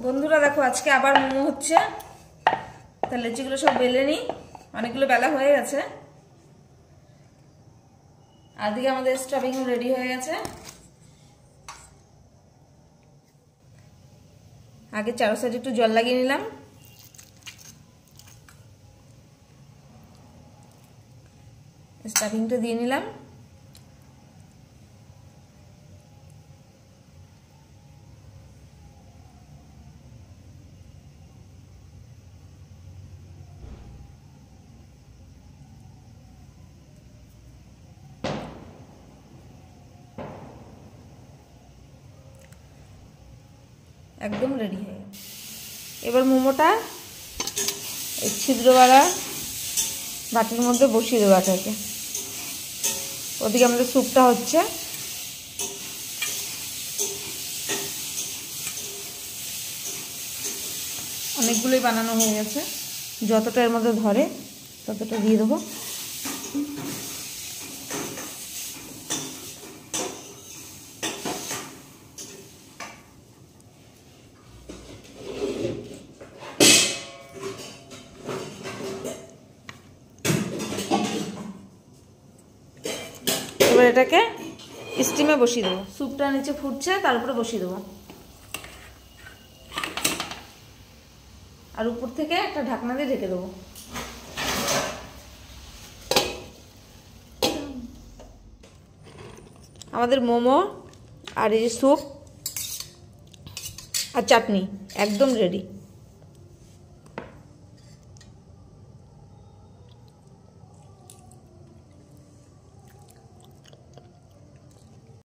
বন্ধুরা দেখো আজকে আবার মোমো হচ্ছে। তাহলে লেচিগুলো সব বেলে নিই, অনেকগুলো বেলা হয়ে গেছে। আর দিকে আমাদের স্টাফিং রেডি হয়ে গেছে। আগে চারো সাইডে একটু জল লাগিয়ে নিলাম। স্টাফিংটা দিয়ে নিলাম। একদম রেডি হয়ে গেছে। এবার মোমোটা এই ছিদ্রওয়ালা বাটির মধ্যে বসিয়ে দেবো এটাকে। ওদিকে আমাদের স্যুপটা হচ্ছে। অনেকগুলোই বানানো হয়ে গেছে, যতটা এর মধ্যে ধরে ততটা দিয়ে দেবো। এবার এটাকে স্টিমে বসিয়ে দেবো। স্যুপটা নিচে ফুটছে, তার উপরে বসিয়ে দেবো। আর উপর থেকে একটা ঢাকনা দিয়ে ঢেকে দেবো। আমাদের মোমো আর এই যে স্যুপ আর চাটনি একদম রেডি।